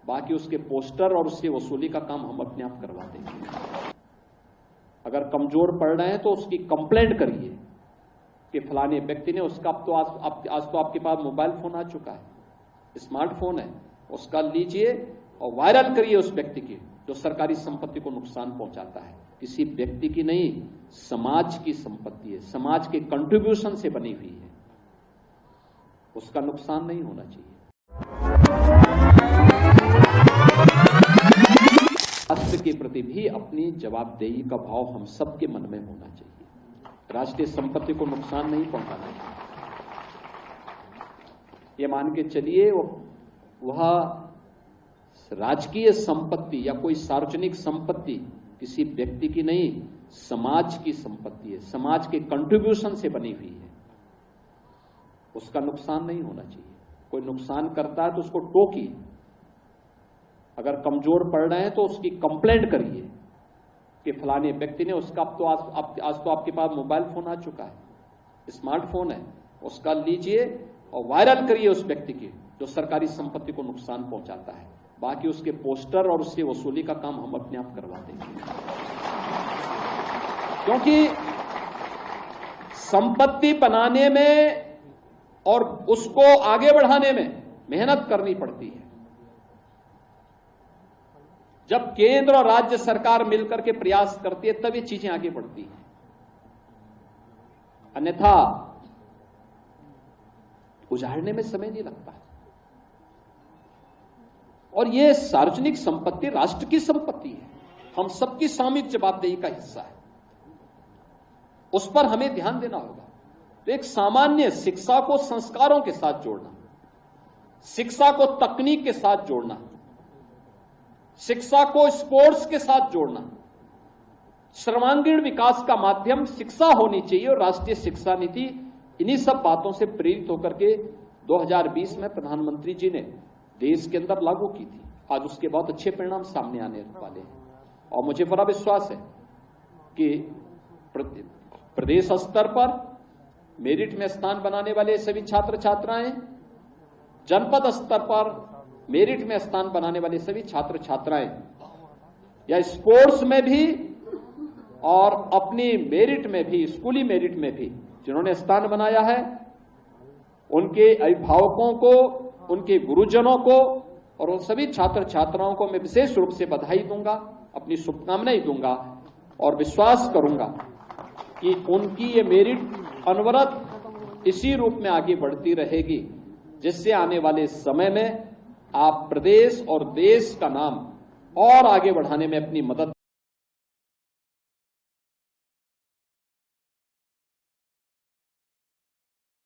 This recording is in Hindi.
बाकी उसके पोस्टर और उसकी वसूली का काम हम अपने आप करवा देंगे। अगर कमजोर पड़ रहे हैं तो उसकी कंप्लेंट करिए कि फलाने व्यक्ति ने उसका आज तो आपके पास मोबाइल फोन आ चुका है, स्मार्टफोन है, उसका लीजिए और वायरल करिए उस व्यक्ति की जो सरकारी संपत्ति को नुकसान पहुंचाता है। किसी व्यक्ति की नहीं, समाज की संपत्ति है, समाज के कंट्रीब्यूशन से बनी हुई है, उसका नुकसान नहीं होना चाहिए। राष्ट्र के प्रति भी अपनी जवाबदेही का भाव हम सबके मन में होना चाहिए। राष्ट्रीय संपत्ति को नुकसान नहीं पहुंचाना चाहिए। ये मान के चलिए वह राजकीय संपत्ति या कोई सार्वजनिक संपत्ति किसी व्यक्ति की नहीं, समाज की संपत्ति है, समाज के कंट्रीब्यूशन से बनी हुई है, उसका नुकसान नहीं होना चाहिए। कोई नुकसान करता है तो उसको टोकिए, अगर कमजोर पड़ रहे हैं तो उसकी कंप्लेंट करिए कि फलाने व्यक्ति ने उसका आज तो आपके पास मोबाइल फोन आ चुका है, स्मार्टफोन है, उसका लीजिए और वायरल करिए उस व्यक्ति की जो सरकारी संपत्ति को नुकसान पहुंचाता है। बाकी उसके पोस्टर और उसकी वसूली का काम हम अपने आप करवा देंगे, क्योंकि संपत्ति बनाने में और उसको आगे बढ़ाने में मेहनत करनी पड़ती है। जब केंद्र और राज्य सरकार मिलकर के प्रयास करती है तब ये चीजें आगे बढ़ती हैं, अन्यथा उजाड़ने में समय नहीं लगता। और ये सार्वजनिक संपत्ति राष्ट्र की संपत्ति है, हम सबकी सामूहिक जवाबदेही का हिस्सा है, उस पर हमें ध्यान देना होगा। तो एक सामान्य शिक्षा को संस्कारों के साथ जोड़ना, शिक्षा को तकनीक के साथ जोड़ना, शिक्षा को स्पोर्ट्स के साथ जोड़ना, सर्वांगीण विकास का माध्यम शिक्षा होनी चाहिए। और राष्ट्रीय शिक्षा नीति इन्हीं सब बातों से प्रेरित होकर के 2020 में प्रधानमंत्री जी ने देश के अंदर लागू की थी। आज उसके बहुत अच्छे परिणाम सामने आने वाले हैं और मुझे बड़ा विश्वास है कि प्रदेश स्तर पर मेरिट में स्थान बनाने वाले सभी छात्र छात्राएं, जनपद स्तर पर मेरिट में स्थान बनाने वाले सभी छात्र छात्राएं या स्पोर्ट्स में भी और अपनी मेरिट में भी, स्कूली मेरिट में भी जिन्होंने स्थान बनाया है, उनके अभिभावकों को, उनके गुरुजनों को और उन सभी छात्र छात्राओं को मैं विशेष रूप से बधाई दूंगा, अपनी शुभकामनाएं दूंगा और विश्वास करूंगा कि उनकी ये मेरिट अनवरत इसी रूप में आगे बढ़ती रहेगी, जिससे आने वाले समय में आप प्रदेश और देश का नाम और आगे बढ़ाने में अपनी मदद